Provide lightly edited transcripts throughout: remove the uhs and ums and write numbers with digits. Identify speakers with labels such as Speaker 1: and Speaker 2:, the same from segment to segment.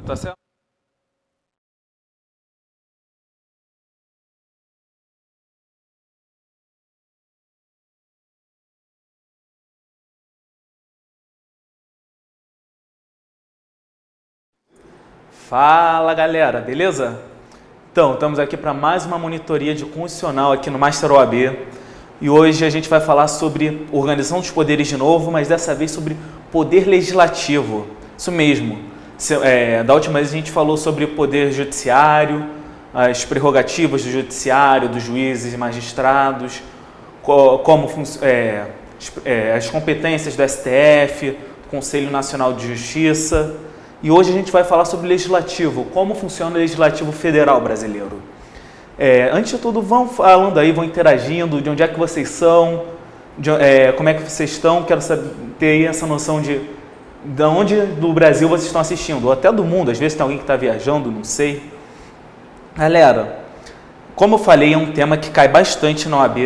Speaker 1: Tá certo? Fala galera, beleza? Então, estamos aqui para mais uma monitoria de constitucional aqui no Master OAB e hoje a gente vai falar sobre organização dos poderes de novo, mas dessa vez sobre poder legislativo. Isso mesmo. Da última vez a gente falou sobre o poder judiciário, as prerrogativas do judiciário, dos juízes e magistrados, as competências do STF, do Conselho Nacional de Justiça. E hoje a gente vai falar sobre legislativo, como funciona o legislativo federal brasileiro. Antes de tudo, vão falando aí, vão interagindo, de onde é que vocês são, como é que vocês estão, quero ter aí essa noção de onde do Brasil vocês estão assistindo, ou até do mundo, às vezes tem alguém que está viajando, não sei. Galera, como eu falei, é um tema que cai bastante na OAB.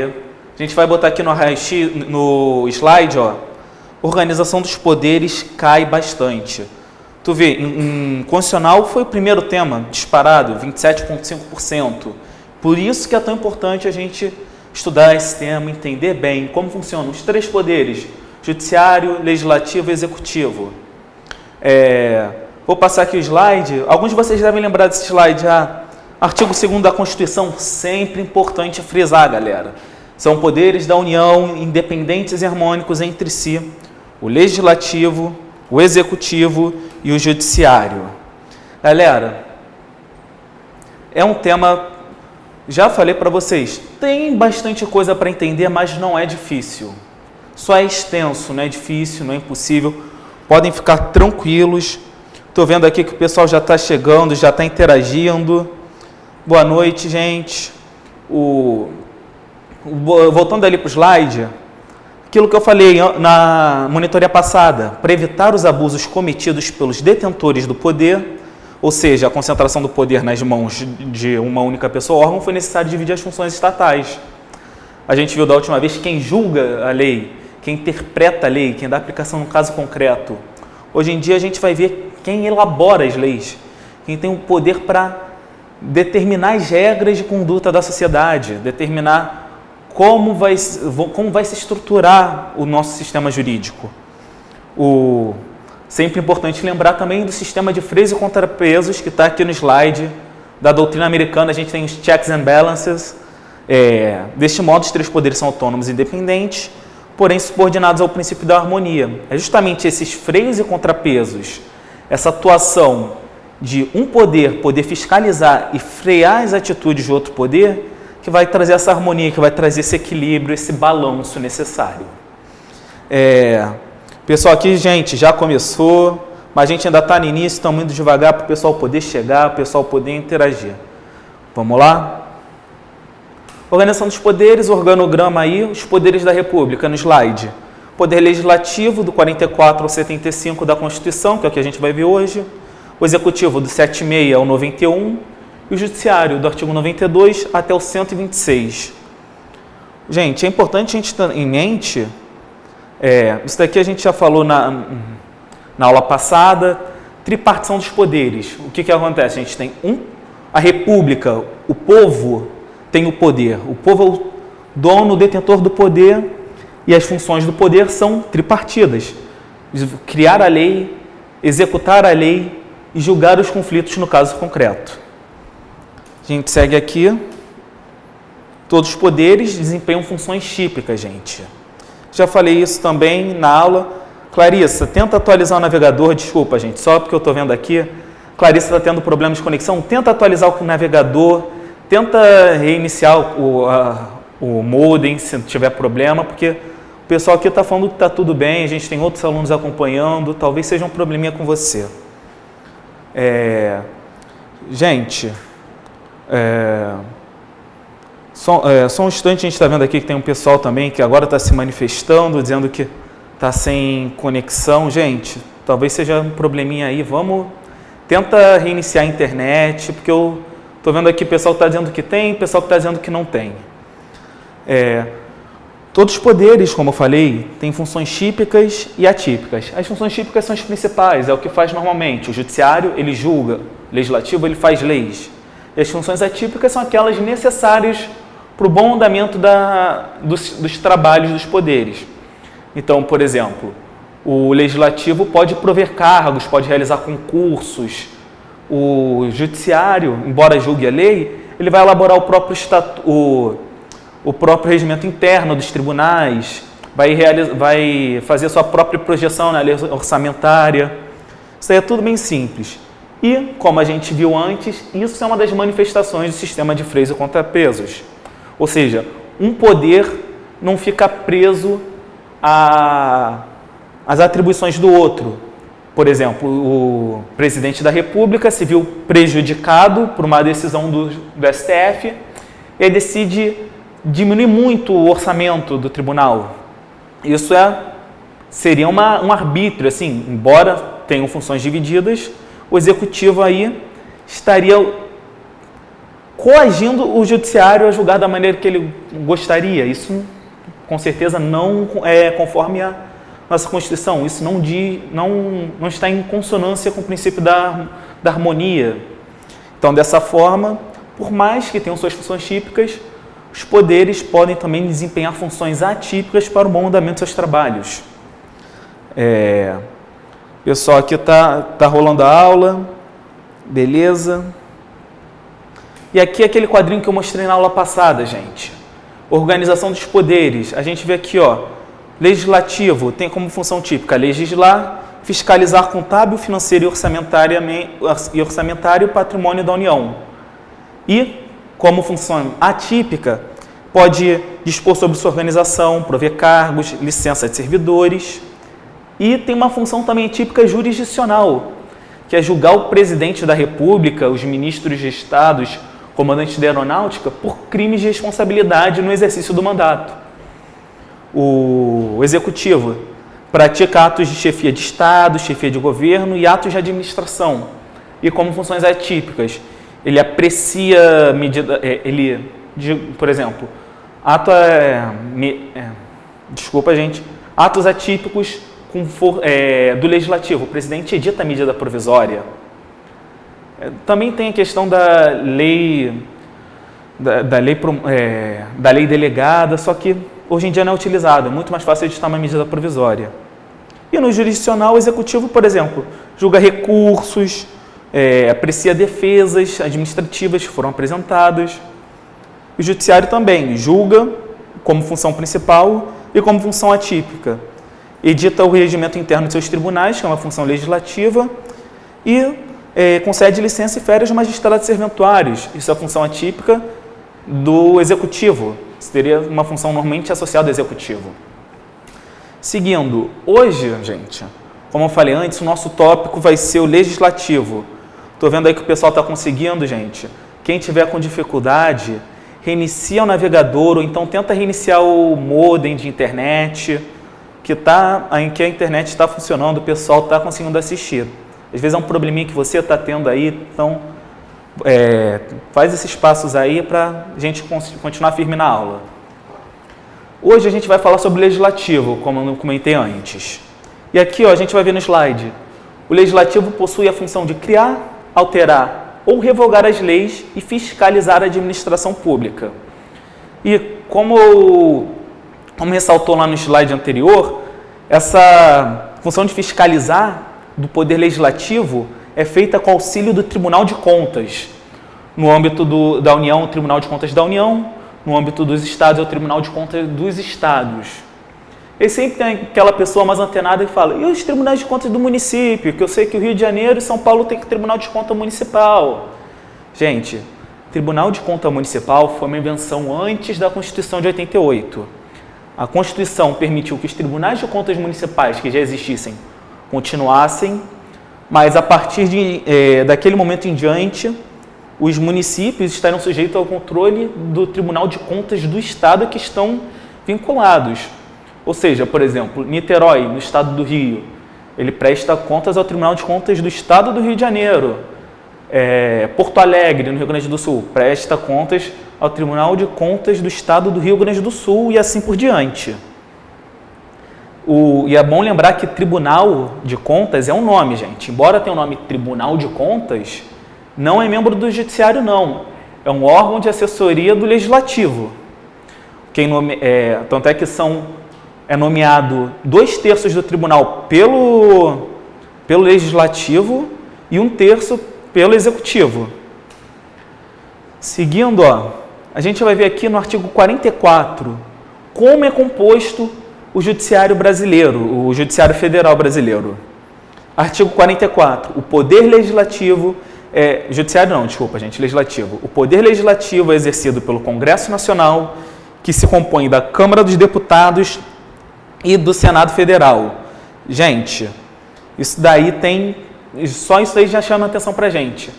Speaker 1: A gente vai botar aqui no slide, ó, organização dos poderes cai bastante. Tu vê, em constitucional foi o primeiro tema disparado, 27,5%. Por isso que é tão importante a gente estudar esse tema, entender bem como funcionam os três poderes, judiciário, legislativo e executivo. Vou passar aqui o slide. Alguns de vocês devem lembrar desse slide. Artigo 2º da Constituição, sempre importante frisar, galera. São poderes da União, independentes e harmônicos entre si. O legislativo, o executivo e o judiciário. Galera, é um tema, já falei para vocês, tem bastante coisa para entender, mas não é difícil. Só é extenso, não é difícil, não é impossível. Podem ficar tranquilos. Estou vendo aqui que o pessoal já está chegando, já está interagindo. Boa noite, gente. Voltando ali para o slide, aquilo que eu falei na monitoria passada, para evitar os abusos cometidos pelos detentores do poder, ou seja, a concentração do poder nas mãos de uma única pessoa ou órgão, foi necessário dividir as funções estatais. A gente viu da última vez quem julga a lei, quem interpreta a lei, quem dá aplicação no caso concreto. Hoje em dia a gente vai ver quem elabora as leis, quem tem o poder para determinar as regras de conduta da sociedade, determinar como vai se estruturar o nosso sistema jurídico. Sempre importante lembrar também do sistema de freios e contrapesos que está aqui no slide da doutrina americana. A gente tem os checks and balances. Deste modo, os três poderes são autônomos e independentes, porém subordinados ao princípio da harmonia. É justamente esses freios e contrapesos, essa atuação de um poder fiscalizar e frear as atitudes de outro poder, que vai trazer essa harmonia, que vai trazer esse equilíbrio, esse balanço necessário. Pessoal, aqui, gente, já começou, mas a gente ainda está no início, estamos indo devagar para o pessoal poder chegar, o pessoal poder interagir. Vamos lá? Organização dos poderes, organograma aí, os poderes da República, no slide. Poder Legislativo, do 44 ao 75 da Constituição, que é o que a gente vai ver hoje. O Executivo, do 76 ao 91. E o Judiciário, do artigo 92 até o 126. Gente, é importante a gente ter em mente, isso daqui a gente já falou na aula passada, tripartição dos poderes. O que acontece? A gente tem a República, o povo tem o poder. O povo é o dono, o detentor do poder, e as funções do poder são tripartidas. Criar a lei, executar a lei e julgar os conflitos no caso concreto. A gente segue aqui. Todos os poderes desempenham funções típicas, gente. Já falei isso também na aula. Clarissa, tenta atualizar o navegador. Desculpa, gente, só porque eu estou vendo aqui. Clarissa está tendo problemas de conexão. Tenta atualizar o navegador. Tenta reiniciar o modem se tiver problema, porque o pessoal aqui está falando que está tudo bem. A gente tem outros alunos acompanhando. Talvez seja um probleminha com você. Gente... Só um instante, a gente está vendo aqui que tem um pessoal também que agora está se manifestando, dizendo que está sem conexão. Gente, talvez seja um probleminha aí. Tenta reiniciar a internet, porque eu estou vendo aqui o pessoal que está dizendo que tem, o pessoal que está dizendo que não tem. Todos os poderes, como eu falei, têm funções típicas e atípicas. As funções típicas são as principais, é o que faz normalmente. O judiciário, ele julga, o legislativo, ele faz leis. E as funções atípicas são aquelas necessárias para o bom andamento dos trabalhos dos poderes. Então, por exemplo, o legislativo pode prover cargos, pode realizar concursos. O judiciário, embora julgue a lei, ele vai elaborar o próprio regimento interno dos tribunais, vai fazer a sua própria projeção na lei orçamentária. Isso aí é tudo bem simples. E, como a gente viu antes, isso é uma das manifestações do sistema de freios e contrapesos. Ou seja, um poder não fica preso às atribuições do outro. Por exemplo, o presidente da República se viu prejudicado por uma decisão do STF e aí decide diminuir muito o orçamento do tribunal. Isso seria um arbítrio, assim, embora tenham funções divididas, o executivo aí estaria coagindo o judiciário a julgar da maneira que ele gostaria. Isso, com certeza, não é conforme a nossa Constituição. Isso não está em consonância com o princípio da harmonia. Então, dessa forma, por mais que tenham suas funções típicas, os poderes podem também desempenhar funções atípicas para o bom andamento dos seus trabalhos. Pessoal, aqui tá rolando a aula, beleza? E aqui é aquele quadrinho que eu mostrei na aula passada, gente. Organização dos poderes. A gente vê aqui, ó, legislativo tem como função típica legislar, fiscalizar contábil, financeiro e orçamentário o patrimônio da União. E, como função atípica, pode dispor sobre sua organização, prover cargos, licença de servidores. E tem uma função também típica jurisdicional, que é julgar o presidente da República, os ministros de estados, comandantes da aeronáutica, por crimes de responsabilidade no exercício do mandato. O executivo pratica atos de chefia de Estado, chefia de governo e atos de administração. E como funções atípicas, ele aprecia medida, por exemplo, atos atípicos do legislativo. O presidente edita a medida provisória. Também tem a questão da lei delegada, só que hoje em dia não é utilizado. É muito mais fácil editar uma medida provisória. E no jurisdicional, o executivo, por exemplo, julga recursos, aprecia defesas administrativas que foram apresentadas. O judiciário também julga como função principal e como função atípica. Edita o regimento interno de seus tribunais, que é uma função legislativa, e concede licença e férias aos magistrados serventuários. Isso é a função atípica do executivo. Isso teria uma função normalmente associada ao executivo. Seguindo, hoje, gente, como eu falei antes, o nosso tópico vai ser o legislativo. Estou vendo aí que o pessoal está conseguindo, gente. Quem tiver com dificuldade, reinicia o navegador ou então tenta reiniciar o modem de internet, em que a internet está funcionando, o pessoal está conseguindo assistir. Às vezes é um probleminha que você está tendo aí, então faz esses passos aí para a gente continuar firme na aula. Hoje a gente vai falar sobre o legislativo, como eu comentei antes. E aqui, ó, a gente vai ver no slide. O legislativo possui a função de criar, alterar ou revogar as leis e fiscalizar a administração pública. E como ressaltou lá no slide anterior, essa função de fiscalizar do poder legislativo é feita com auxílio do Tribunal de Contas. No âmbito da União, o Tribunal de Contas da União. No âmbito dos estados, é o Tribunal de Contas dos estados. E sempre tem aquela pessoa mais antenada que fala, e os tribunais de contas do município? Que eu sei que o Rio de Janeiro e São Paulo tem Tribunal de Conta Municipal. Gente, Tribunal de Conta Municipal foi uma invenção antes da Constituição de 88. A Constituição permitiu que os tribunais de contas municipais que já existissem continuassem, mas a partir daquele momento em diante, os municípios estarão sujeitos ao controle do Tribunal de Contas do Estado que estão vinculados. Ou seja, por exemplo, Niterói, no estado do Rio, ele presta contas ao Tribunal de Contas do Estado do Rio de Janeiro. Porto Alegre, no Rio Grande do Sul, presta contas ao Tribunal de Contas do Estado do Rio Grande do Sul e assim por diante. E é bom lembrar que Tribunal de Contas é um nome, gente. Embora tenha o nome Tribunal de Contas, não é membro do Judiciário, não. É um órgão de assessoria do Legislativo. Tanto é que é nomeado 2/3 do Tribunal pelo Legislativo e 1/3 pelo Executivo. Seguindo, a gente vai ver aqui no artigo 44 como é composto o Judiciário brasileiro, o Judiciário Federal brasileiro. Artigo 44. O Poder Legislativo Legislativo. O Poder Legislativo é exercido pelo Congresso Nacional, que se compõe da Câmara dos Deputados e do Senado Federal. Gente, só isso aí já chama atenção pra gente.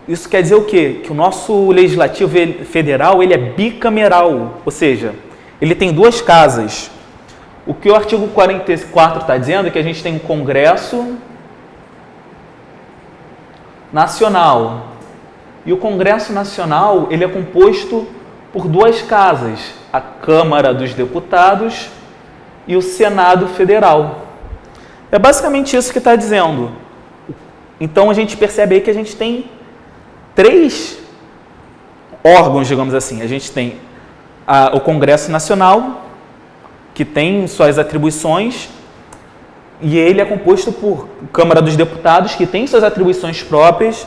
Speaker 1: Isso quer dizer o quê? Que o nosso Legislativo Federal, ele é bicameral, ou seja, ele tem 2 casas. O que o artigo 44 está dizendo é que a gente tem um Congresso Nacional. E o Congresso Nacional, ele é composto por 2 casas, a Câmara dos Deputados e o Senado Federal. É basicamente isso que está dizendo. Então, a gente percebe aí que a gente tem 3 órgãos, digamos assim. A gente tem o Congresso Nacional, que tem suas atribuições, e ele é composto por Câmara dos Deputados, que tem suas atribuições próprias,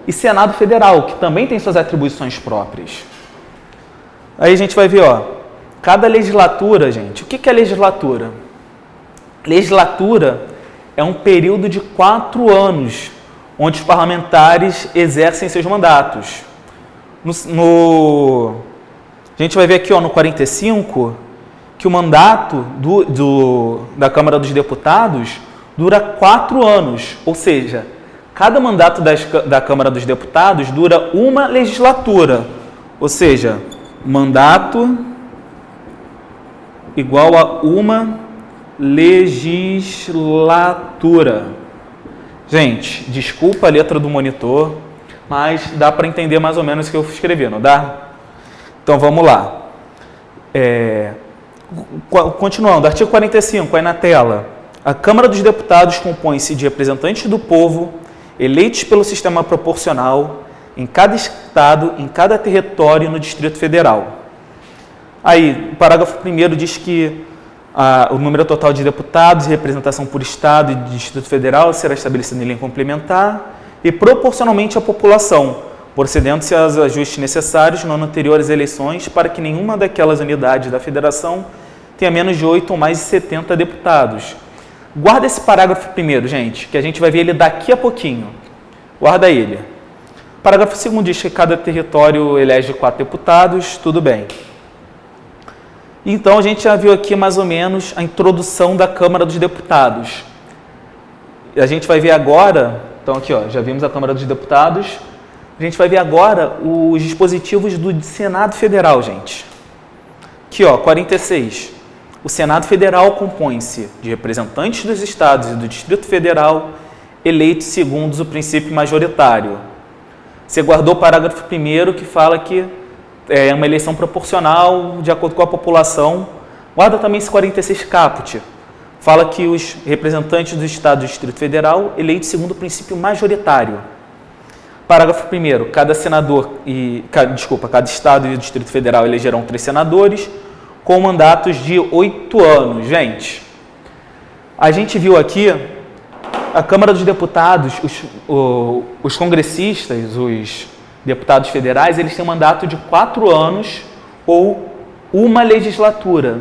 Speaker 1: e Senado Federal, que também tem suas atribuições próprias. Aí a gente vai ver, cada legislatura, gente, o que é legislatura? Legislatura é um período de 4 anos, onde os parlamentares exercem seus mandatos. A gente vai ver aqui no 45 que o mandato da Câmara dos Deputados dura 4 anos, ou seja, cada mandato da Câmara dos Deputados dura uma legislatura, ou seja, mandato igual a uma legislatura. Gente, desculpa a letra do monitor, mas dá para entender mais ou menos o que eu escrevi, não dá? Então vamos lá. Continuando, artigo 45, aí na tela. A Câmara dos Deputados compõe-se de representantes do povo, eleitos pelo sistema proporcional, em cada estado, em cada território e no Distrito Federal. Aí, o parágrafo 1º diz que o número total de deputados e representação por estado e Distrito Federal será estabelecido em lei complementar e proporcionalmente à população, procedendo-se aos ajustes necessários no ano anterior às eleições para que nenhuma daquelas unidades da federação tenha menos de 8 ou mais de 70 deputados. Guarda esse parágrafo 1º, gente, que a gente vai ver ele daqui a pouquinho. Guarda ele. O parágrafo 2º diz que cada território elege 4 deputados, tudo bem. Então, a gente já viu aqui mais ou menos a introdução da Câmara dos Deputados. A gente vai ver agora, então aqui já vimos a Câmara dos Deputados, a gente vai ver agora os dispositivos do Senado Federal, gente. Aqui, 46. O Senado Federal compõe-se de representantes dos estados e do Distrito Federal, eleitos segundo o princípio majoritário. Você guardou o parágrafo 1º que fala que é uma eleição proporcional de acordo com a população. Guarda também esse 46 caput. Fala que os representantes do Estado e do Distrito Federal, eleitos segundo o princípio majoritário. Parágrafo 1º. Cada Estado e o Distrito Federal elegerão 3 senadores com mandatos de 8 anos. Gente, a gente viu aqui a Câmara dos Deputados, os congressistas, os deputados federais, eles têm um mandato de 4 anos ou uma legislatura.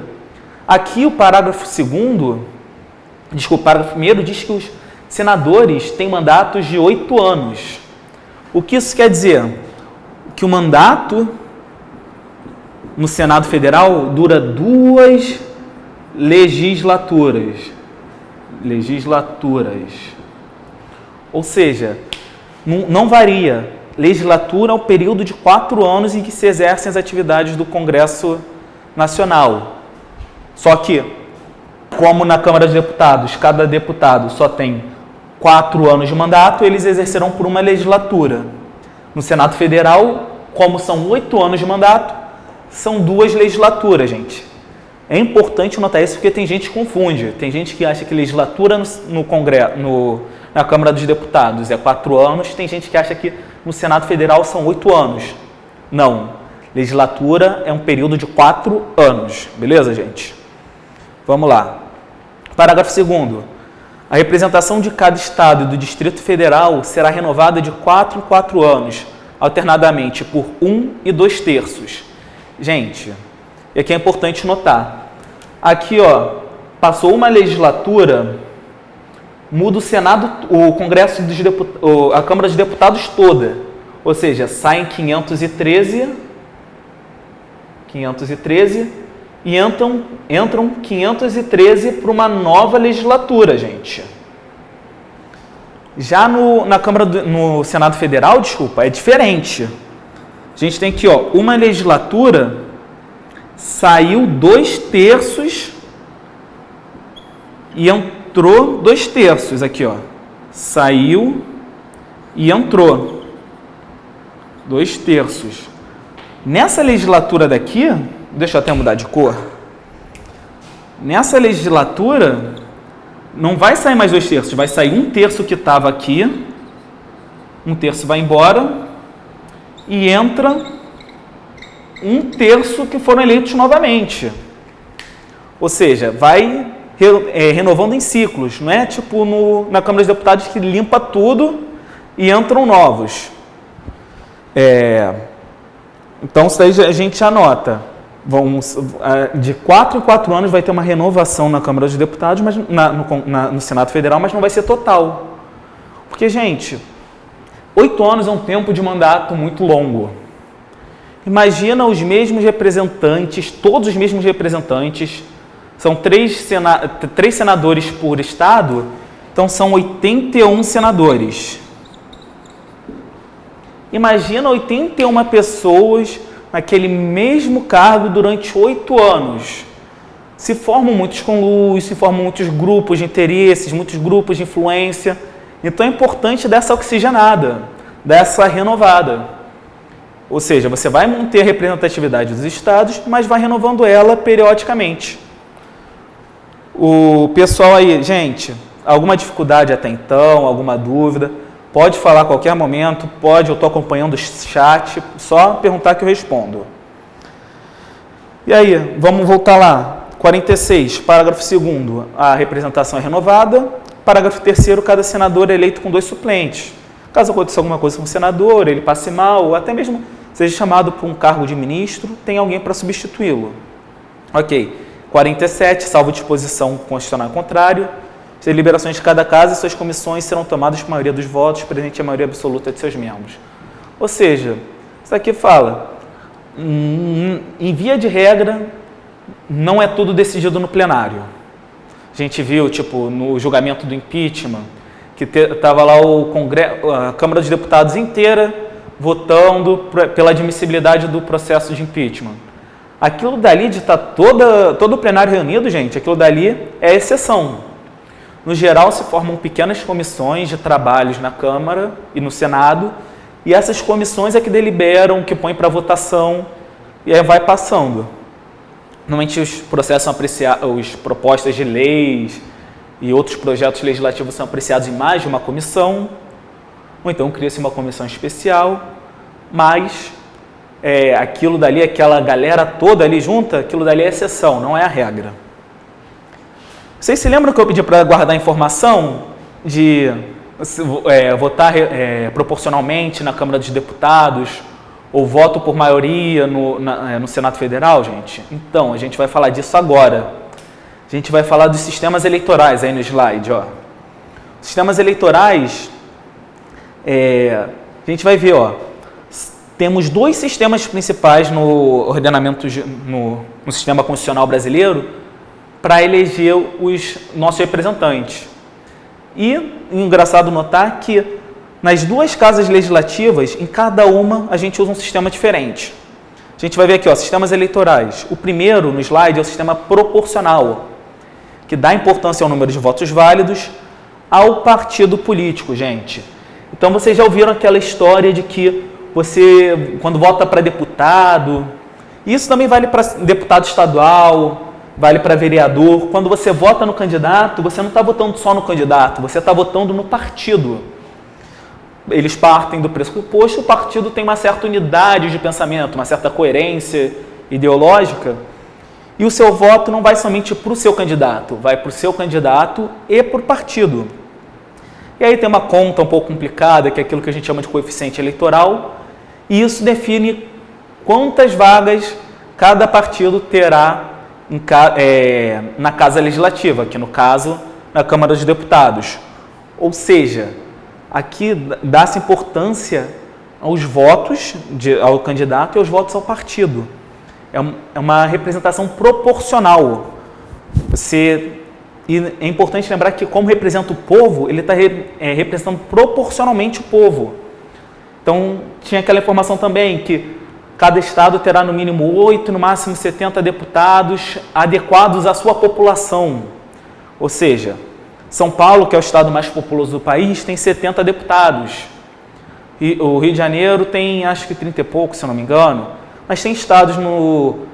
Speaker 1: Aqui o parágrafo 1º diz que os senadores têm mandatos de 8 anos. O que isso quer dizer? Que o mandato no Senado Federal dura 2 legislaturas. Ou seja, não varia. Legislatura é o período de 4 anos em que se exercem as atividades do Congresso Nacional. Só que, como na Câmara dos Deputados, cada deputado só tem 4 anos de mandato, eles exercerão por uma legislatura. No Senado Federal, como são 8 anos de mandato, são 2 legislaturas, gente. É importante notar isso porque tem gente que confunde. Tem gente que acha que legislatura no Congresso, na Câmara dos Deputados é 4 anos, tem gente que acha que no Senado Federal são 8 anos. Não. Legislatura é um período de 4 anos. Beleza, gente? Vamos lá. Parágrafo 2º. A representação de cada Estado e do Distrito Federal será renovada de 4 em 4 anos, alternadamente por 1 e 2/3. Gente, e aqui é importante notar. Aqui, ó, passou uma legislatura, muda o Senado, o Congresso dos Deputados, a Câmara dos Deputados toda. Ou seja, saem 513 e entram 513 para uma nova legislatura, gente. Já no Senado Federal, desculpa, é diferente. A gente tem aqui, ó, uma legislatura, saiu 2/3 e entrou 2/3 aqui, ó. Saiu e entrou 2/3. Nessa legislatura daqui, deixa eu até mudar de cor. Nessa legislatura, não vai sair mais 2/3, vai sair 1/3 que estava aqui, 1/3 vai embora e entra 1/3 que foram eleitos novamente. Ou seja, vai renovando em ciclos, não é tipo na Câmara dos Deputados que limpa tudo e entram novos. Então, isso daí a gente anota. De 4 em 4 anos vai ter uma renovação na Câmara dos Deputados, mas no Senado Federal, mas não vai ser total. Porque, gente, 8 anos é um tempo de mandato muito longo. Imagina os mesmos representantes, todos os mesmos representantes, são 3 senadores por estado, então são 81 senadores. Imagina 81 pessoas naquele mesmo cargo durante 8 anos. Se formam muitos conluios, se formam muitos grupos de interesses, muitos grupos de influência. Então é importante dessa oxigenada, dessa renovada. Ou seja, você vai manter a representatividade dos estados, mas vai renovando ela periodicamente. O pessoal aí, gente, alguma dificuldade até então, alguma dúvida? Pode falar a qualquer momento, eu estou acompanhando o chat, só perguntar que eu respondo. E aí, vamos voltar lá. 46, parágrafo 2º, a representação é renovada. Parágrafo 3º, cada senador é eleito com 2 suplentes. Caso aconteça alguma coisa com o senador, ele passe mal, ou até mesmo seja chamado para um cargo de ministro, tem alguém para substituí-lo. Ok. 47, salvo disposição constitucional contrário, as deliberações de cada casa e suas comissões serão tomadas por maioria dos votos, presente a maioria absoluta de seus membros. Ou seja, isso aqui fala, em via de regra, não é tudo decidido no plenário. A gente viu, tipo, no julgamento do impeachment, que estava lá a Câmara dos Deputados inteira votando pela admissibilidade do processo de impeachment. Aquilo dali de estar todo o plenário reunido, gente, aquilo dali é exceção. No geral, se formam pequenas comissões de trabalhos na Câmara e no Senado, e essas comissões é que deliberam, que põem para votação, e aí vai passando. Normalmente os processos são apreciados, as propostas de leis e outros projetos legislativos são apreciados em mais de uma comissão, ou então cria-se uma comissão especial, mas aquilo dali, aquela galera toda ali junta, aquilo dali é exceção, não é a regra. Vocês se lembram que eu pedi para guardar informação de votar proporcionalmente na Câmara dos Deputados ou voto por maioria no Senado Federal, gente? Então, a gente vai falar disso agora. A gente vai falar dos sistemas eleitorais aí no slide, ó. Sistemas eleitorais, a gente vai ver, ó, temos 2 sistemas principais no ordenamento, no sistema constitucional brasileiro, para eleger os nossos representantes. E engraçado notar que nas 2 casas legislativas, em cada uma, a gente usa um sistema diferente. A gente vai ver aqui, ó, sistemas eleitorais. O primeiro no slide é o sistema proporcional, que dá importância ao número de votos válidos. ao partido político, gente. Então, vocês já ouviram aquela história de que você, quando vota para deputado, isso também vale para deputado estadual, vale para vereador. Quando você vota no candidato, você não está votando só no candidato, você está votando no partido. Eles partem do pressuposto, o partido tem uma certa unidade de pensamento, uma certa coerência ideológica, e o seu voto não vai somente para o seu candidato, vai para o seu candidato e para o partido. E aí tem uma conta um pouco complicada, que é aquilo que a gente chama de coeficiente eleitoral, e isso define quantas vagas cada partido terá na Casa Legislativa, que no caso, na Câmara dos Deputados. Ou seja, aqui dá-se importância aos votos ao candidato e aos votos ao partido. É uma representação proporcional. E é importante lembrar que, como representa o povo, ele está representando proporcionalmente o povo. Então, tinha aquela informação também que cada estado terá no mínimo 8, no máximo 70 deputados adequados à sua população. Ou seja, São Paulo, que é o estado mais populoso do país, tem 70 deputados. E o Rio de Janeiro tem, acho que 30 e pouco, se eu não me engano. Mas tem estados no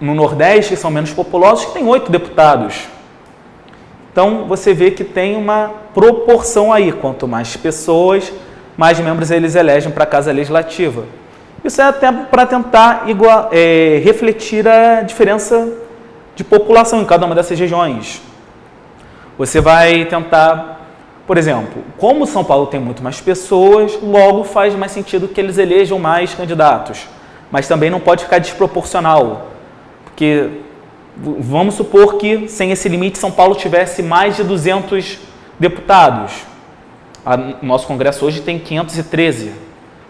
Speaker 1: Nordeste, que são menos populosos, que tem 8 deputados. Então, você vê que tem uma proporção aí. Quanto mais pessoas, mais membros eles elegem para a Casa Legislativa. Isso é até para tentar refletir a diferença de população em cada uma dessas regiões. Você vai tentar, por exemplo, como São Paulo tem muito mais pessoas, logo faz mais sentido que eles elejam mais candidatos. Mas também não pode ficar desproporcional, porque vamos supor que sem esse limite São Paulo tivesse mais de 200 deputados. O nosso Congresso hoje tem 513.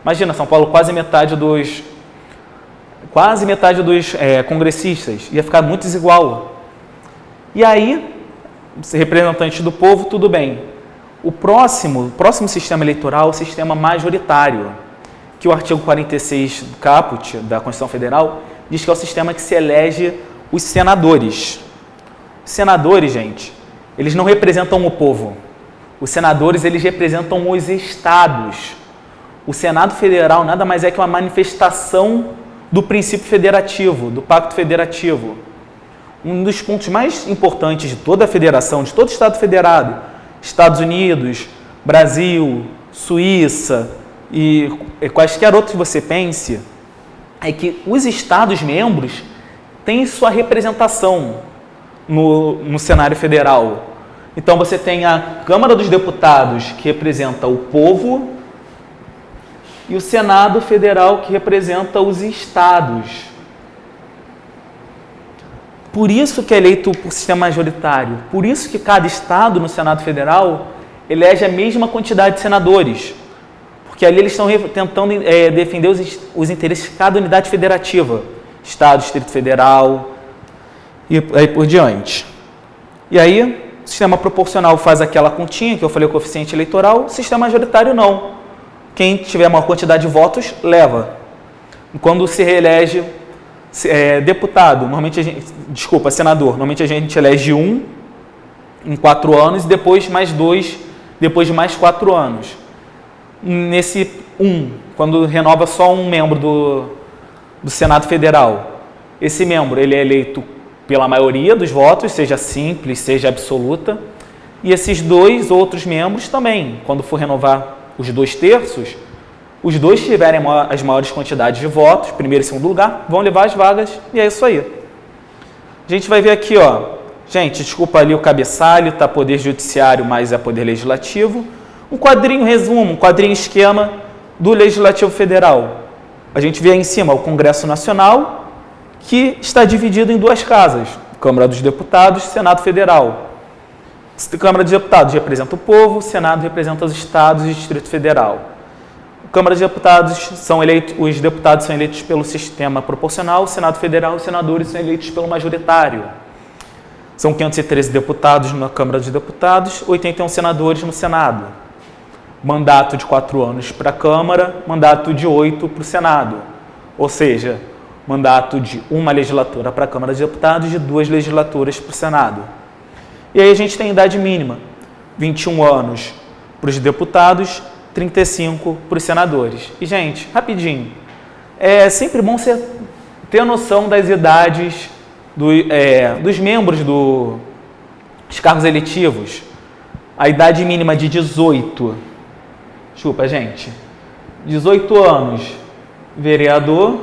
Speaker 1: Imagina, São Paulo quase metade dos congressistas, ia ficar muito desigual. E aí, representante do povo, tudo bem. O próximo sistema eleitoral é o sistema majoritário, que o artigo 46 do caput da Constituição Federal diz que é o sistema que se elege os senadores. Os senadores, gente, eles não representam o povo. Os senadores, eles representam os estados. O Senado Federal nada mais é que uma manifestação do princípio federativo, do Pacto Federativo. Um dos pontos mais importantes de toda a federação, de todo Estado federado, Estados Unidos, Brasil, Suíça e quaisquer outros que você pense, é que os Estados-membros têm sua representação no cenário federal. Então, você tem a Câmara dos Deputados, que representa o povo, e o Senado Federal, que representa os estados. Por isso que é eleito por sistema majoritário. Por isso que cada estado no Senado Federal elege a mesma quantidade de senadores. Porque ali eles estão tentando defender os interesses de cada unidade federativa. Estado, Distrito Federal e aí por diante. E aí, o sistema proporcional faz aquela continha que eu falei, o coeficiente eleitoral, o sistema majoritário não. Quem tiver maior quantidade de votos, leva. Quando se reelege deputado, senador, normalmente a gente elege um em 4 anos e depois mais 2, depois de mais 4 anos. Nesse quando renova só um membro do Senado Federal, esse membro ele é eleito pela maioria dos votos, seja simples, seja absoluta, e esses 2 outros membros também, quando for renovar os 2/3, os 2 tiverem as maiores quantidades de votos, primeiro e segundo lugar, vão levar as vagas, e é isso aí. A gente vai ver aqui, gente, desculpa ali o cabeçalho, tá Poder Judiciário mais Poder Legislativo, um quadrinho resumo, um quadrinho esquema do Legislativo Federal. A gente vê aí em cima o Congresso Nacional, que está dividido em 2 casas, Câmara dos Deputados e Senado Federal. A Câmara dos Deputados representa o povo, o Senado representa os estados e o Distrito Federal. A Câmara dos Deputados os deputados são eleitos pelo sistema proporcional, o Senado Federal e os senadores são eleitos pelo majoritário. São 513 deputados na Câmara dos Deputados, 81 senadores no Senado. Mandato de 4 anos para a Câmara, mandato de 8 para o Senado. Ou seja, mandato de uma legislatura para a Câmara dos Deputados e de 2 legislaturas para o Senado. E aí a gente tem idade mínima. 21 anos para os deputados, 35 para os senadores. E, gente, rapidinho, é sempre bom você ter noção das idades dos membros dos cargos eletivos. A idade mínima de 18, desculpa, gente, 18 anos, vereador,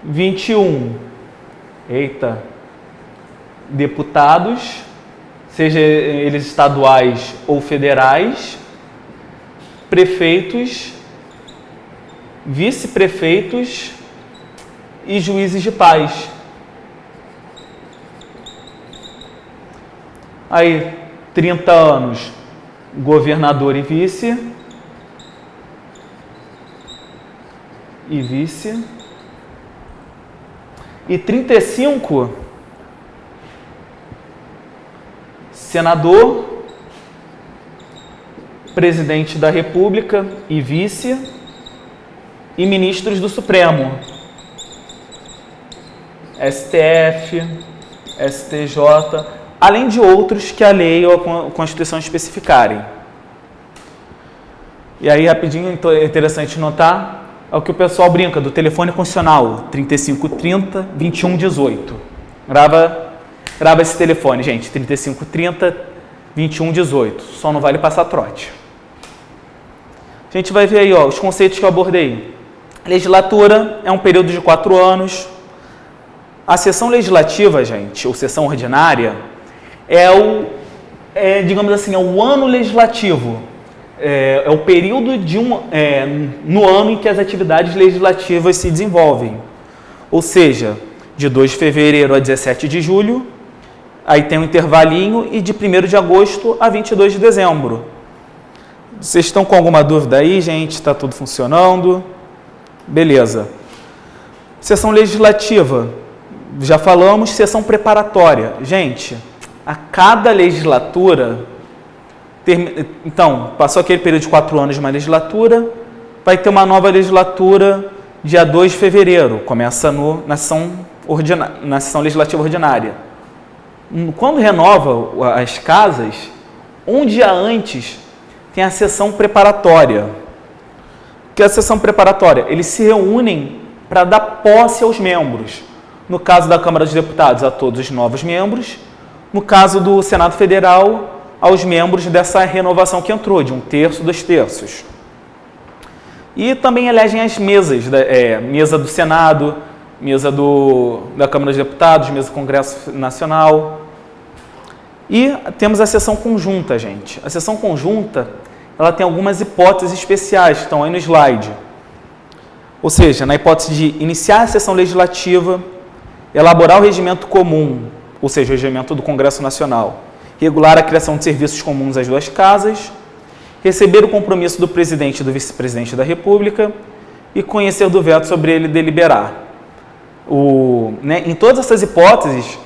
Speaker 1: 21, deputados, seja eles estaduais ou federais, prefeitos, vice-prefeitos e juízes de paz. Aí, 30 anos, governador e vice. E 35, senador, presidente da República e vice, e ministros do Supremo, STF, STJ, além de outros que a lei ou a Constituição especificarem. E aí, rapidinho, é interessante notar, é o que o pessoal brinca, do telefone constitucional, 3530 2118. Grava esse telefone, gente, 3530 2118. Só não vale passar trote. A gente vai ver aí, ó, os conceitos que eu abordei. Legislatura é um período de 4 anos. A sessão legislativa, gente, ou sessão ordinária, digamos assim, é o ano legislativo. É o período no ano em que as atividades legislativas se desenvolvem. Ou seja, de 2 de fevereiro a 17 de julho, aí tem um intervalinho, e de 1º de agosto a 22 de dezembro. Vocês estão com alguma dúvida aí, gente? Está tudo funcionando? Beleza. Sessão legislativa, já falamos. Sessão preparatória. Gente, a cada legislatura, então, passou aquele período de 4 anos de uma legislatura, vai ter uma nova legislatura dia 2 de fevereiro, começa na sessão legislativa ordinária. Quando renova as casas, um dia antes tem a sessão preparatória. O que é a sessão preparatória? Eles se reúnem para dar posse aos membros. No caso da Câmara dos Deputados, a todos os novos membros. No caso do Senado Federal, aos membros dessa renovação que entrou, de 1/3, 2/3. E também elegem as mesas, mesa do Senado, mesa da Câmara dos Deputados, mesa do Congresso Nacional. E temos a sessão conjunta, gente. A sessão conjunta, ela tem algumas hipóteses especiais que estão aí no slide. Ou seja, na hipótese de iniciar a sessão legislativa, elaborar o regimento comum, ou seja, o regimento do Congresso Nacional, regular a criação de serviços comuns às 2 casas, receber o compromisso do presidente e do vice-presidente da República e conhecer do veto sobre ele deliberar. Em todas essas hipóteses,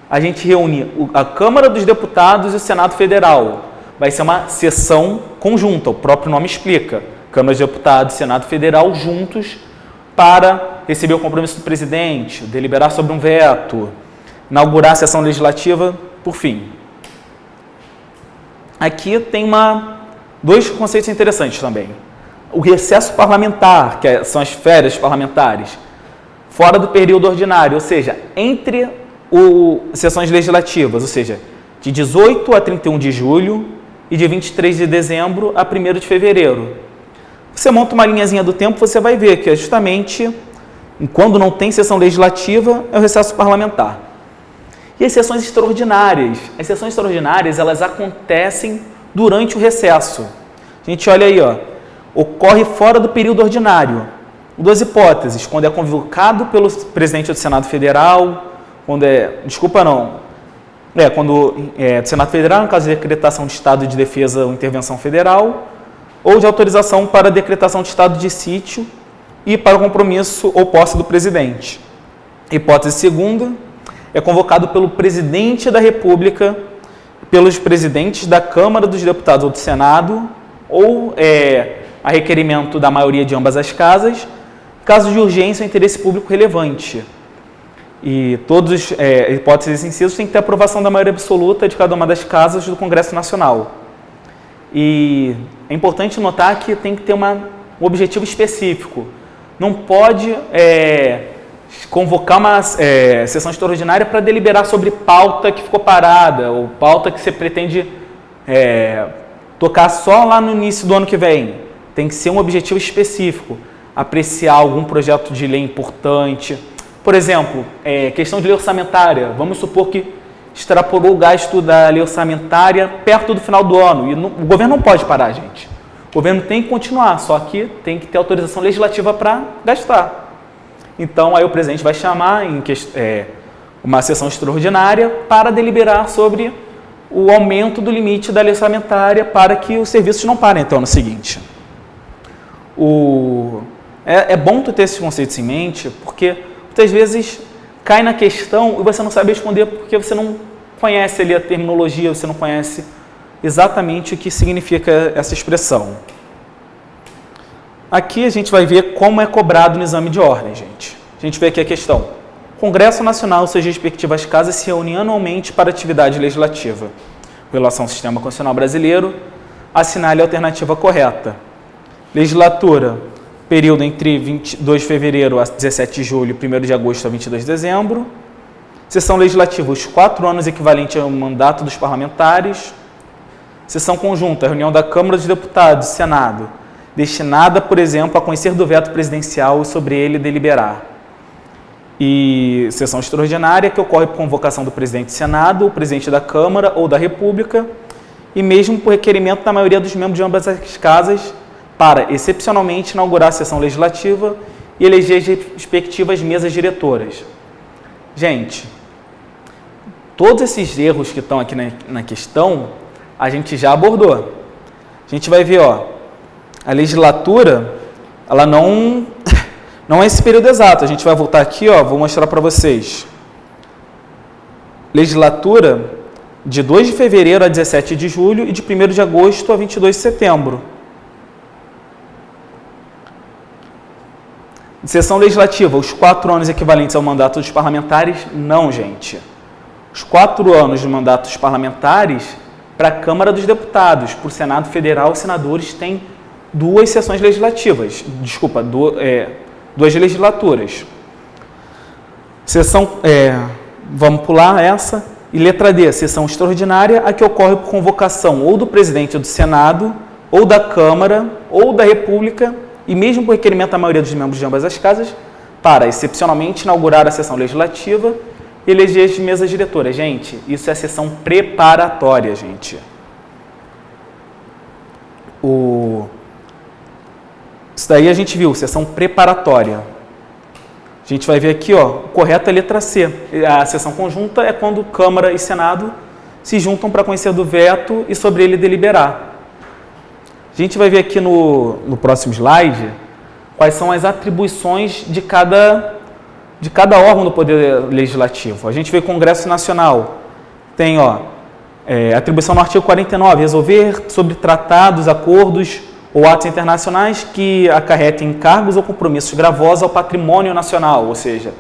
Speaker 1: a gente reúne a Câmara dos Deputados e o Senado Federal. Vai ser uma sessão conjunta, o próprio nome explica. Câmara dos Deputados e Senado Federal juntos para receber o compromisso do presidente, deliberar sobre um veto, inaugurar a sessão legislativa, por fim. Aqui tem dois conceitos interessantes também. O recesso parlamentar, que são as férias parlamentares, fora do período ordinário, ou seja, entre sessões legislativas, ou seja, de 18 a 31 de julho e de 23 de dezembro a 1º de fevereiro. Você monta uma linhazinha do tempo, você vai ver que é justamente quando não tem sessão legislativa, é o recesso parlamentar. E as sessões extraordinárias? As sessões extraordinárias, elas acontecem durante o recesso. A gente olha aí, ó, ocorre fora do período ordinário. 2 hipóteses, quando é convocado pelo presidente do Senado Federal, quando do Senado Federal, no caso de decretação de estado de defesa ou intervenção federal, ou de autorização para decretação de estado de sítio e para o compromisso ou posse do presidente. Hipótese segunda, é convocado pelo presidente da República, pelos presidentes da Câmara dos Deputados ou do Senado, ou a requerimento da maioria de ambas as casas, caso de urgência ou interesse público relevante. e todos, hipóteses e incisos, tem que ter aprovação da maioria absoluta de cada uma das casas do Congresso Nacional. E é importante notar que tem que ter um objetivo específico. Não pode convocar uma sessão extraordinária para deliberar sobre pauta que ficou parada ou pauta que você pretende tocar só lá no início do ano que vem. Tem que ser um objetivo específico. Apreciar algum projeto de lei importante. Por exemplo, questão de lei orçamentária. Vamos supor que extrapolou o gasto da lei orçamentária perto do final do ano. E o governo não pode parar, gente. O governo tem que continuar, só que tem que ter autorização legislativa para gastar. Então, aí o presidente vai chamar uma sessão extraordinária para deliberar sobre o aumento do limite da lei orçamentária para que os serviços não parem, então, no seguinte. É bom tu ter esses conceitos em mente, porque muitas vezes cai na questão e você não sabe responder porque você não conhece ali a terminologia, você não conhece exatamente o que significa essa expressão. Aqui a gente vai ver como é cobrado no exame de ordem, gente. A gente vê aqui a questão. O Congresso Nacional e suas respectivas casas se reúnem anualmente para atividade legislativa. Com relação ao sistema constitucional brasileiro, assinale a alternativa correta. Legislatura, período entre 22 de fevereiro a 17 de julho e 1º de agosto a 22 de dezembro. Sessão legislativa, os 4 anos equivalente ao mandato dos parlamentares. Sessão conjunta, reunião da Câmara dos Deputados e Senado, destinada, por exemplo, a conhecer do veto presidencial e sobre ele deliberar. E sessão extraordinária, que ocorre por convocação do presidente do Senado, o presidente da Câmara ou da República, e mesmo por requerimento da maioria dos membros de ambas as casas, para, excepcionalmente, inaugurar a sessão legislativa e eleger as respectivas mesas diretoras. Gente, todos esses erros que estão aqui na questão, a gente já abordou. A gente vai ver, a legislatura, ela não é esse período exato. A gente vai voltar aqui, vou mostrar para vocês. Legislatura de 2 de fevereiro a 17 de julho e de 1º de agosto a 22 de setembro. Sessão legislativa, os 4 anos equivalentes ao mandato dos parlamentares? Não, gente. Os 4 anos de mandato dos parlamentares, para a Câmara dos Deputados, para o Senado Federal, os senadores têm 2 sessões legislativas. Desculpa, 2 legislaturas. Vamos pular essa. E letra D, sessão extraordinária, a que ocorre por convocação ou do presidente do Senado, ou da Câmara, ou da República, e mesmo por requerimento da maioria dos membros de ambas as casas, para, excepcionalmente, inaugurar a sessão legislativa e eleger as mesas diretoras. Gente, isso é a sessão preparatória, gente. Isso daí a gente viu, sessão preparatória. A gente vai ver aqui, correta a letra C. A sessão conjunta é quando Câmara e Senado se juntam para conhecer do veto e sobre ele deliberar. A gente vai ver aqui no próximo slide quais são as atribuições de cada órgão do Poder Legislativo. A gente vê Congresso Nacional, tem atribuição no artigo 49, resolver sobre tratados, acordos ou atos internacionais que acarretem encargos ou compromissos gravosos ao patrimônio nacional, ou seja,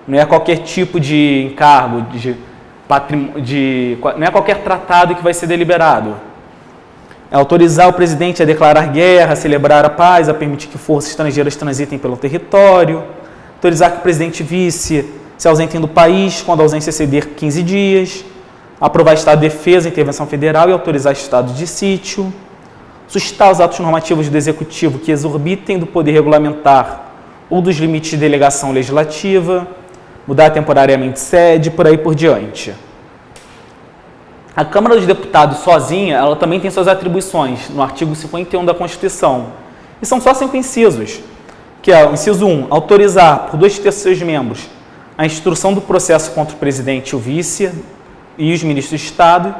Speaker 1: não é qualquer tipo de encargo, não é qualquer tratado que vai ser deliberado. Autorizar o presidente a declarar guerra, a celebrar a paz, a permitir que forças estrangeiras transitem pelo território, autorizar que o presidente e vice se ausentem do país quando a ausência exceder 15 dias, aprovar estado de defesa, intervenção federal e autorizar estado de sítio, suscitar os atos normativos do Executivo que exorbitem do poder regulamentar ou dos limites de delegação legislativa, mudar temporariamente sede, por aí por diante. A Câmara dos Deputados sozinha, ela também tem suas atribuições no artigo 51 da Constituição. E são só 5 incisos, que é o inciso 1, autorizar por 2/3 de seus membros a instrução do processo contra o presidente e o vice e os ministros de Estado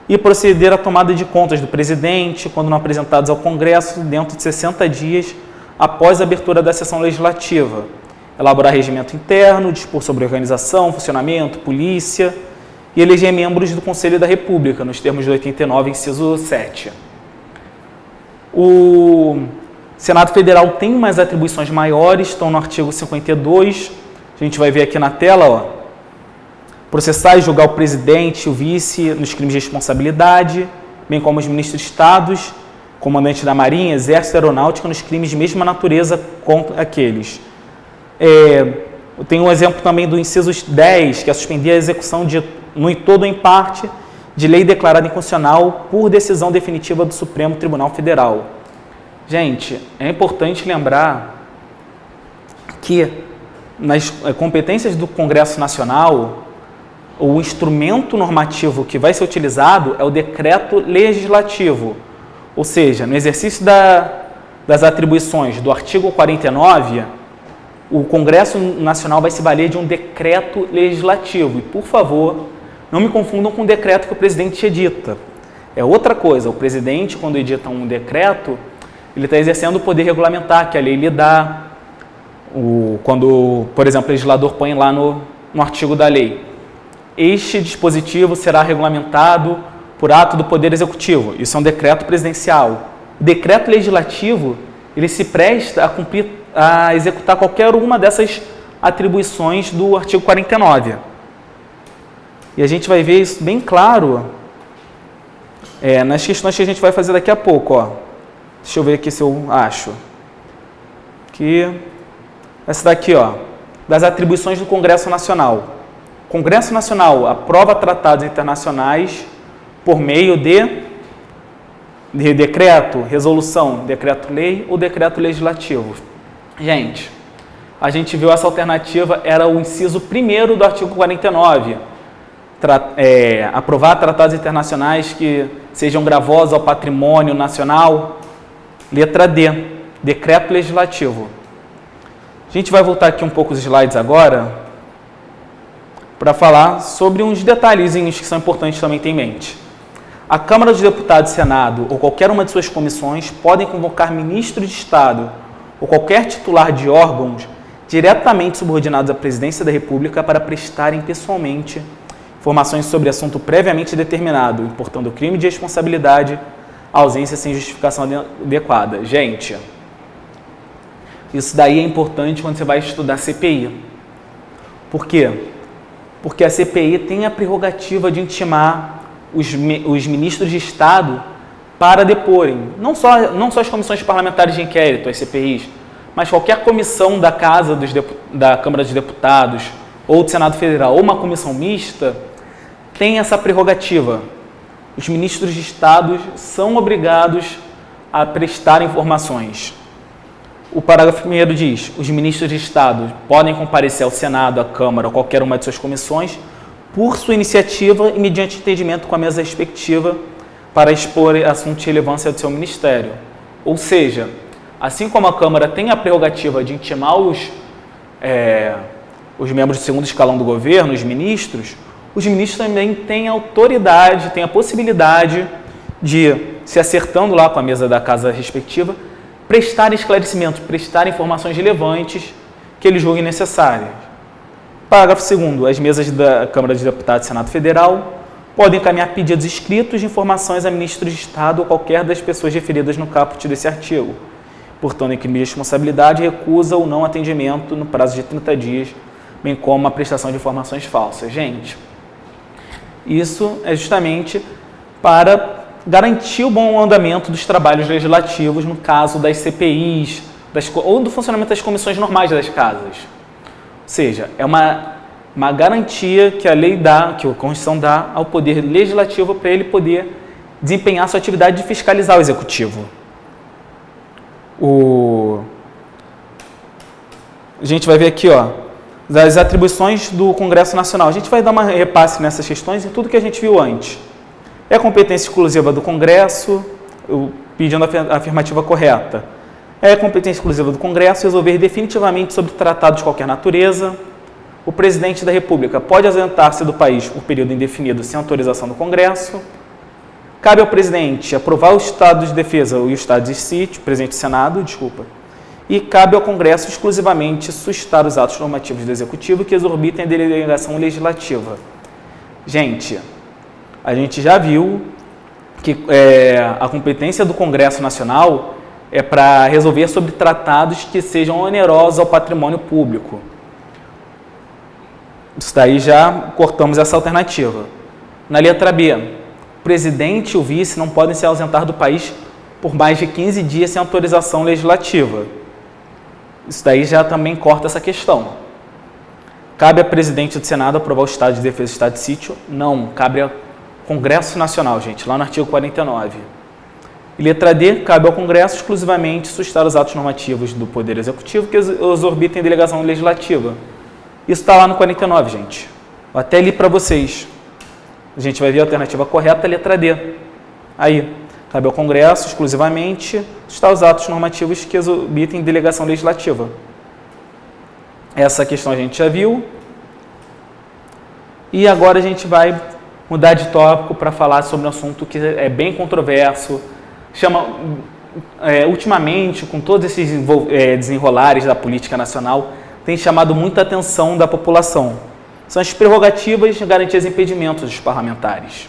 Speaker 1: e proceder à tomada de contas do presidente, quando não apresentados ao Congresso, dentro de 60 dias após a abertura da sessão legislativa. Elaborar regimento interno, dispor sobre organização, funcionamento, polícia e eleger membros do Conselho da República, nos termos de 89, inciso 7. O Senado Federal tem umas atribuições maiores, estão no artigo 52, a gente vai ver aqui na tela, processar e julgar o presidente e o vice nos crimes de responsabilidade, bem como os ministros de estados, comandante da Marinha, Exército e Aeronáutica nos crimes de mesma natureza contra aqueles. Tem um exemplo também do inciso 10, que é suspender a execução no todo ou em parte de lei declarada inconstitucional por decisão definitiva do Supremo Tribunal Federal. Gente, é importante lembrar que nas competências do Congresso Nacional, o instrumento normativo que vai ser utilizado é o decreto legislativo, ou seja, no exercício das atribuições do artigo 49, o Congresso Nacional vai se valer de um decreto legislativo. E, por favor, não me confundam com o decreto que o presidente edita. É outra coisa. O presidente, quando edita um decreto, ele está exercendo o poder regulamentar que a lei lhe dá. Quando, por exemplo, o legislador põe lá no artigo da lei: este dispositivo será regulamentado por ato do Poder Executivo. Isso é um decreto presidencial. O decreto legislativo, ele se presta a executar qualquer uma dessas atribuições do artigo 49. E a gente vai ver isso bem claro nas questões que a gente vai fazer daqui a pouco. Deixa eu ver aqui se eu acho. Essa daqui, das atribuições do Congresso Nacional. O Congresso Nacional aprova tratados internacionais por meio de decreto, resolução, decreto-lei ou decreto legislativo. Gente, a gente viu essa alternativa, era o inciso 1º do artigo 49, aprovar tratados internacionais que sejam gravosos ao patrimônio nacional. Letra D, decreto legislativo. A gente vai voltar aqui um pouco os slides agora para falar sobre uns detalhezinhos que são importantes também ter em mente. A Câmara dos Deputados e Senado ou qualquer uma de suas comissões podem convocar ministro de Estado ou qualquer titular de órgãos diretamente subordinados à Presidência da República para prestarem pessoalmente informações sobre assunto previamente determinado, importando crime de responsabilidade, ausência sem justificação adequada. Gente, isso daí é importante quando você vai estudar CPI. Por quê? Porque a CPI tem a prerrogativa de intimar os ministros de Estado para deporem. Não só as comissões parlamentares de inquérito, as CPIs, mas qualquer comissão da da Câmara dos Deputados ou do Senado Federal ou uma comissão mista tem essa prerrogativa. Os ministros de Estado são obrigados a prestar informações. O parágrafo 1º diz: os ministros de Estado podem comparecer ao Senado, à Câmara ou qualquer uma de suas comissões por sua iniciativa e mediante entendimento com a mesa respectiva para expor assuntos de relevância do seu ministério. Ou seja, assim como a Câmara tem a prerrogativa de intimar os membros do segundo escalão do governo, os ministros também têm a autoridade, têm a possibilidade de, se acertando lá com a mesa da casa respectiva, prestar esclarecimentos, prestar informações relevantes que eles julguem necessárias. Parágrafo 2º. As mesas da Câmara dos Deputados e Senado Federal podem encaminhar pedidos escritos de informações a ministros de Estado ou qualquer das pessoas referidas no caput desse artigo. Portanto, em crime de responsabilidade, recusa ou não atendimento no prazo de 30 dias, bem como a prestação de informações falsas. Gente, isso é justamente para garantir o bom andamento dos trabalhos legislativos no caso das CPIs ou do funcionamento das comissões normais das casas. Ou seja, é uma garantia que a lei dá, que a Constituição dá ao Poder Legislativo para ele poder desempenhar sua atividade de fiscalizar o Executivo. A gente vai ver aqui, das atribuições do Congresso Nacional. A gente vai dar uma repasse nessas questões em tudo que a gente viu antes. É competência exclusiva do Congresso, pedindo a afirmativa correta. É competência exclusiva do Congresso resolver definitivamente sobre tratados de qualquer natureza. O presidente da República pode ausentar-se do país por período indefinido sem autorização do Congresso. Cabe ao presidente aprovar o estado de defesa e o estado de sítio, presidente do Senado, e cabe ao Congresso exclusivamente suscitar os atos normativos do Executivo que exorbitem a delegação legislativa. Gente, a gente já viu que a competência do Congresso Nacional é para resolver sobre tratados que sejam onerosos ao patrimônio público. Isso daí já cortamos essa alternativa. Na letra B, o presidente e o vice não podem se ausentar do país por mais de 15 dias sem autorização legislativa. Isso daí já também corta essa questão. Cabe ao presidente do Senado aprovar o estado de defesa e estado de sítio? Não, cabe ao Congresso Nacional, gente, lá no artigo 49. E letra D, cabe ao Congresso exclusivamente suscitar os atos normativos do Poder Executivo que exorbitem delegação legislativa. Isso está lá no 49, gente. Eu até li para vocês. A gente vai ver a alternativa correta, a letra D. Aí, cabe ao Congresso exclusivamente suscitar os atos normativos que exorbitem delegação legislativa. Essa questão a gente já viu. E agora a gente vai mudar de tópico para falar sobre um assunto que é bem controverso. Ultimamente, com todos esses desenrolares da política nacional, tem chamado muita atenção da população. São as prerrogativas, garantias e impedimentos dos parlamentares.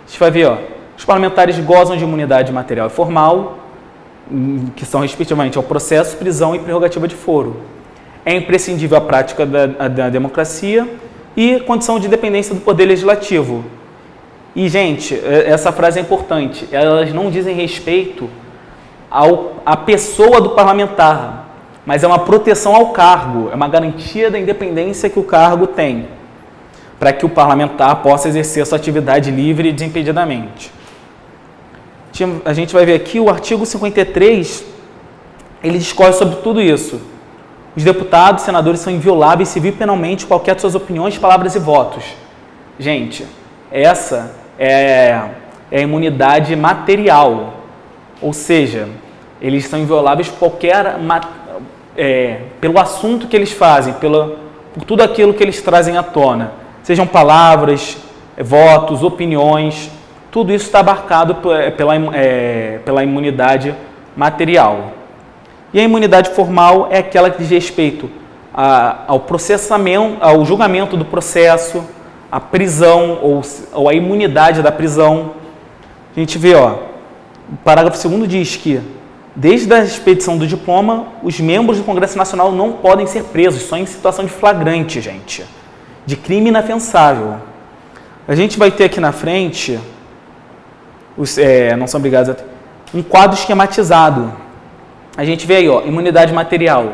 Speaker 1: A gente vai ver, os parlamentares gozam de imunidade material e formal, que são respectivamente ao processo, prisão e prerrogativa de foro. É imprescindível a prática da democracia e condição de dependência do poder legislativo. E, gente, essa frase é importante, elas não dizem respeito à pessoa do parlamentar, mas é uma proteção ao cargo, é uma garantia da independência que o cargo tem, para que o parlamentar possa exercer a sua atividade livre e desimpedidamente. A gente vai ver aqui o artigo 53, ele discorre sobre tudo isso. Os deputados e senadores são invioláveis civil e penalmente qualquer de suas opiniões, palavras e votos. Gente, essa é a imunidade material, ou seja, eles são invioláveis por pelo assunto que eles fazem, por tudo aquilo que eles trazem à tona, sejam palavras, votos, opiniões, tudo isso está abarcado pela imunidade material. E a imunidade formal é aquela que diz respeito ao processamento, ao julgamento do processo, a prisão ou a imunidade da prisão. A gente vê, o parágrafo 2º diz que, desde a expedição do diploma, os membros do Congresso Nacional não podem ser presos, só em situação de flagrante, gente, de crime inafensável. A gente vai ter aqui na frente, não são obrigados um quadro esquematizado. A gente vê aí, imunidade material.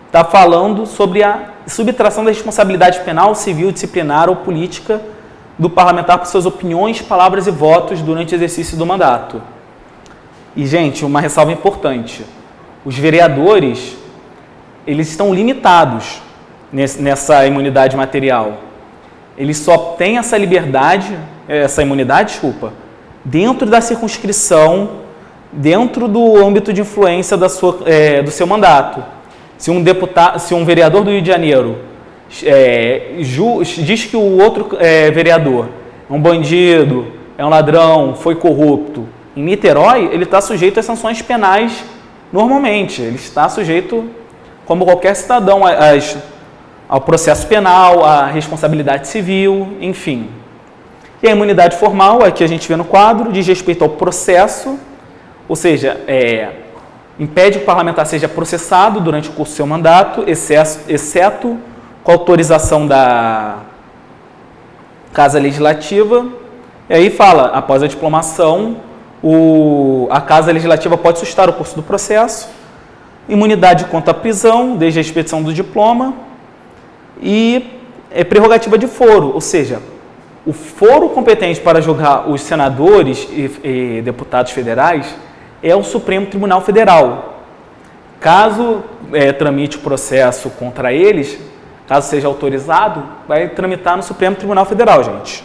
Speaker 1: Está falando sobre a subtração da responsabilidade penal, civil, disciplinar ou política do parlamentar por suas opiniões, palavras e votos durante o exercício do mandato. E, gente, uma ressalva importante. Os vereadores, eles estão limitados nessa imunidade material. Eles só têm essa imunidade, dentro da circunscrição, dentro do âmbito de influência do seu mandato. Se um vereador do Rio de Janeiro diz que o outro vereador é um bandido, é um ladrão, foi corrupto, em Niterói, ele está sujeito às sanções penais normalmente. Ele está sujeito, como qualquer cidadão, ao processo penal, à responsabilidade civil, enfim. E a imunidade formal, aqui a gente vê no quadro, diz respeito ao processo, ou seja, impede que o parlamentar seja processado durante o curso do seu mandato, exceto com autorização da Casa Legislativa. E aí fala, após a diplomação, a Casa Legislativa pode suscitar o curso do processo, imunidade contra a prisão, desde a expedição do diploma, e prerrogativa de foro, ou seja, o foro competente para julgar os senadores e deputados federais é o Supremo Tribunal Federal. Caso tramite o processo contra eles, caso seja autorizado, vai tramitar no Supremo Tribunal Federal, gente.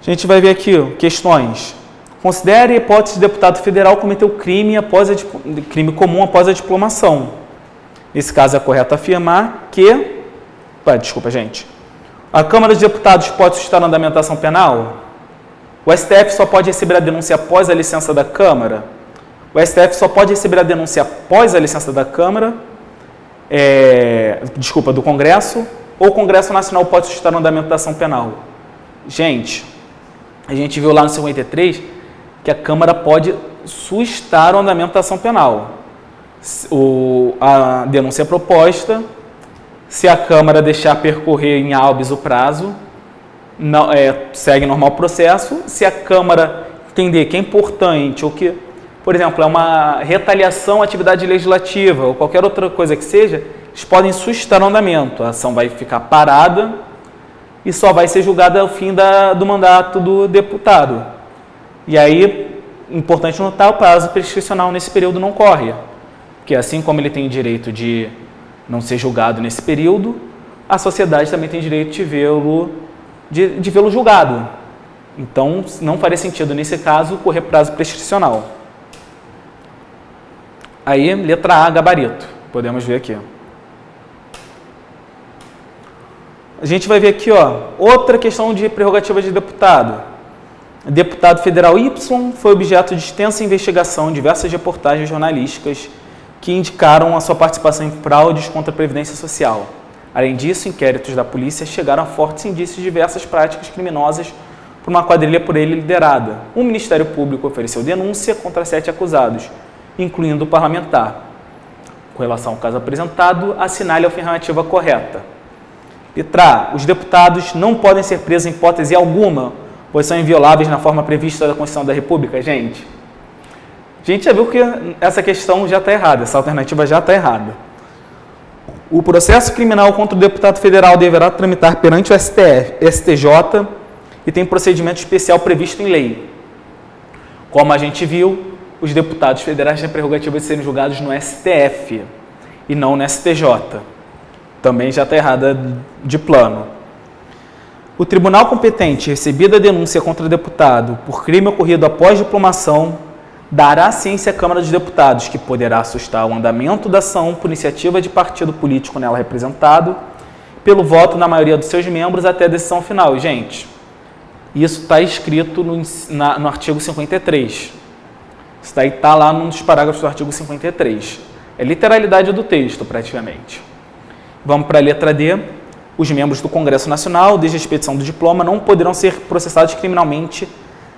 Speaker 1: A gente vai ver aqui questões. Considere a hipótese de deputado federal cometeu crime comum após a diplomação. Nesse caso, é correto afirmar que... Desculpa, gente. A Câmara dos Deputados pode suscitar a andamentação penal? O STF só pode receber a denúncia após a licença da Câmara? O STF só pode receber a denúncia após a licença da Câmara, do Congresso, ou o Congresso Nacional pode suscitar a andamentação penal? Gente, a gente viu lá no 53 que a Câmara pode suscitar a andamentação penal. A denúncia proposta Se a Câmara deixar percorrer em habeas o prazo, não, segue normal processo. Se a Câmara entender que é importante ou que, por exemplo, é uma retaliação à atividade legislativa ou qualquer outra coisa que seja, eles podem suscitar o andamento. A ação vai ficar parada e só vai ser julgada ao fim do mandato do deputado. E aí, importante notar, o prazo prescricional nesse período não corre. Porque assim como ele tem o direito de não ser julgado nesse período, a sociedade também tem direito de vê-lo julgado. Então, não faria sentido, nesse caso, correr prazo prescricional. Aí, letra A, gabarito. Podemos ver aqui. A gente vai ver aqui, outra questão de prerrogativa de deputado. Deputado federal Y foi objeto de extensa investigação em diversas reportagens jornalísticas que indicaram a sua participação em fraudes contra a Previdência Social. Além disso, inquéritos da polícia chegaram a fortes indícios de diversas práticas criminosas por uma quadrilha por ele liderada. O Ministério Público ofereceu denúncia contra 7 acusados, incluindo o parlamentar. Com relação ao caso apresentado, assinale a afirmativa correta. Letra A. Os deputados não podem ser presos em hipótese alguma, pois são invioláveis na forma prevista da Constituição da República. Gente já viu que essa questão já está errada, essa alternativa já está errada. O processo criminal contra o deputado federal deverá tramitar perante o STJ e tem procedimento especial previsto em lei. Como a gente viu, os deputados federais têm a prerrogativa de serem julgados no STF e não no STJ. Também já está errada de plano. O tribunal competente, recebida a denúncia contra o deputado por crime ocorrido após diplomação, dará ciência à Câmara dos Deputados, que poderá sustar o andamento da ação por iniciativa de partido político nela representado, pelo voto na maioria dos seus membros até a decisão final. Gente, isso está escrito no artigo 53. Isso está lá num dos parágrafos do artigo 53. É literalidade do texto, praticamente. Vamos para a letra D. Os membros do Congresso Nacional, desde a expedição do diploma, não poderão ser processados criminalmente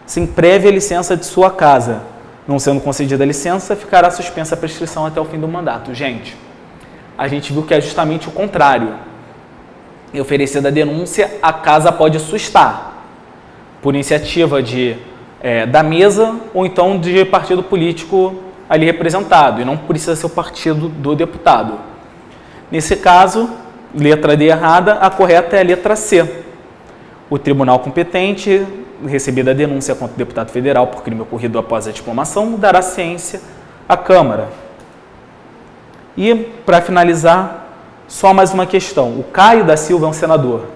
Speaker 1: sem prévia licença de sua casa. Não sendo concedida a licença, ficará suspensa a prescrição até o fim do mandato. Gente, a gente viu que é justamente o contrário. Em oferecida a denúncia, a casa pode sustar, por iniciativa da mesa ou então de partido político ali representado, e não precisa ser o partido do deputado. Nesse caso, letra D errada, a correta é a letra C. O tribunal competente, recebida a denúncia contra o deputado federal por crime ocorrido após a diplomação, dará ciência à Câmara. E, para finalizar, só mais uma questão. O Caio da Silva é um senador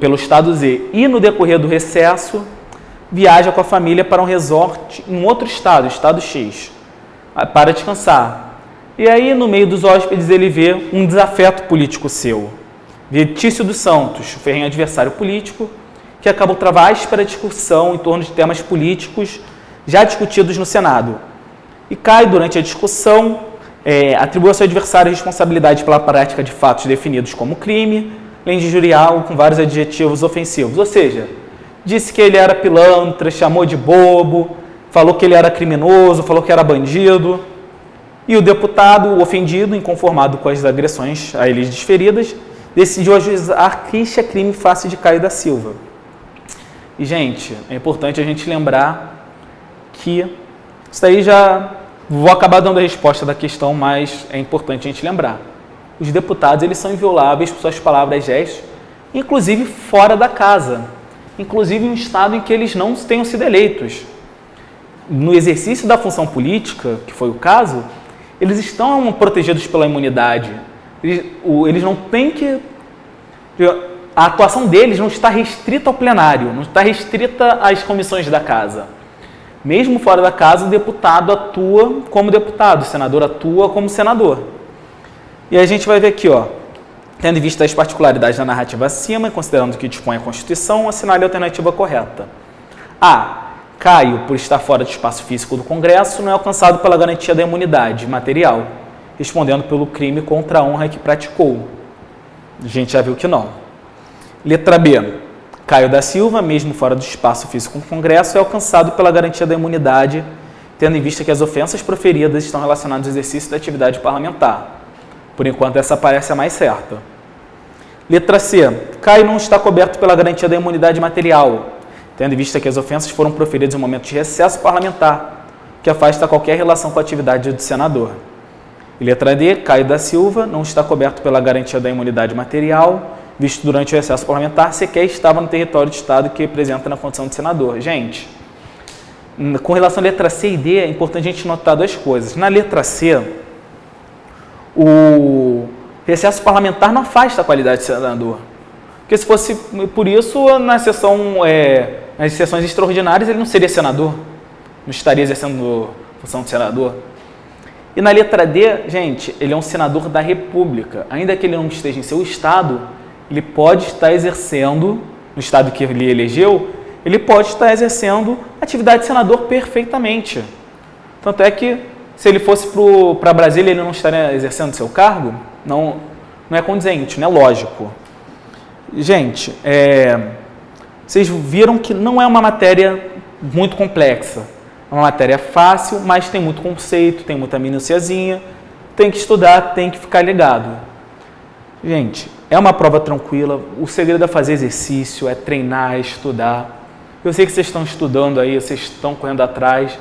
Speaker 1: pelo estado Z e, no decorrer do recesso, viaja com a família para um resort em outro estado, estado X, para descansar. E aí, no meio dos hóspedes, ele vê um desafeto político seu. Vitício dos Santos, o ferrenho adversário político, que acabou travar áspera discussão em torno de temas políticos já discutidos no Senado. E Caio, durante a discussão, atribuiu ao seu adversário responsabilidade pela prática de fatos definidos como crime, além de injuriá-lo com vários adjetivos ofensivos. Ou seja, disse que ele era pilantra, chamou de bobo, falou que ele era criminoso, falou que era bandido. E o deputado, o ofendido, inconformado com as agressões a ele desferidas, decidiu ajuizar queixa-crime face de Caio da Silva. E, gente, é importante a gente lembrar que isso daí já... Vou acabar dando a resposta da questão, mas é importante a gente lembrar. Os deputados, eles são invioláveis por suas palavras e gestos, inclusive fora da casa, inclusive em um estado em que eles não tenham sido eleitos. No exercício da função política, que foi o caso, eles estão protegidos pela imunidade. Eles não têm que... A atuação deles não está restrita ao plenário, não está restrita às comissões da casa. Mesmo fora da casa, o deputado atua como deputado, o senador atua como senador. E a gente vai ver aqui, tendo em vista as particularidades da narrativa acima e considerando que dispõe a Constituição, assinale a alternativa correta. A. Caio, por estar fora do espaço físico do Congresso, não é alcançado pela garantia da imunidade material, respondendo pelo crime contra a honra que praticou. A gente já viu que não. Letra B. Caio da Silva, mesmo fora do espaço físico do Congresso, é alcançado pela garantia da imunidade, tendo em vista que as ofensas proferidas estão relacionadas ao exercício da atividade parlamentar. Por enquanto, essa parece a mais certa. Letra C. Cai não está coberto pela garantia da imunidade material, tendo em vista que as ofensas foram proferidas em um momento de recesso parlamentar, que afasta qualquer relação com a atividade do senador. E letra D. Caio da Silva não está coberto pela garantia da imunidade material, visto durante o recesso parlamentar, sequer estava no território do Estado que representa na condição de senador. Gente, com relação à letra C e D, é importante a gente notar duas coisas. Na letra C, o recesso parlamentar não afasta a qualidade de senador. Porque se fosse por isso, nas sessões extraordinárias, ele não seria senador, não estaria exercendo a função de senador. E na letra D, gente, ele é um senador da República. Ainda que ele não esteja em seu estado, ele pode estar exercendo, no estado que ele elegeu, ele pode estar exercendo atividade de senador perfeitamente. Tanto é que, se ele fosse para Brasília, ele não estaria exercendo seu cargo? Não é condizente, não é lógico. Gente, vocês viram que não é uma matéria muito complexa. É uma matéria fácil, mas tem muito conceito, tem muita minuciazinha, tem que estudar, tem que ficar ligado. Gente, é uma prova tranquila, o segredo é fazer exercício, é treinar, é estudar. Eu sei que vocês estão estudando aí, vocês estão correndo atrás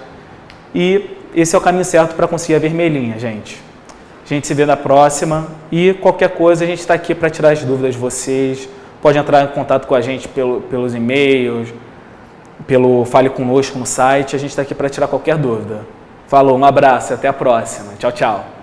Speaker 1: e esse é o caminho certo para conseguir a vermelhinha, gente. A gente se vê na próxima e qualquer coisa a gente está aqui para tirar as dúvidas de vocês. Pode entrar em contato com a gente pelos e-mails, pelo Fale Conosco no site, a gente está aqui para tirar qualquer dúvida. Falou, um abraço, até a próxima. Tchau, tchau.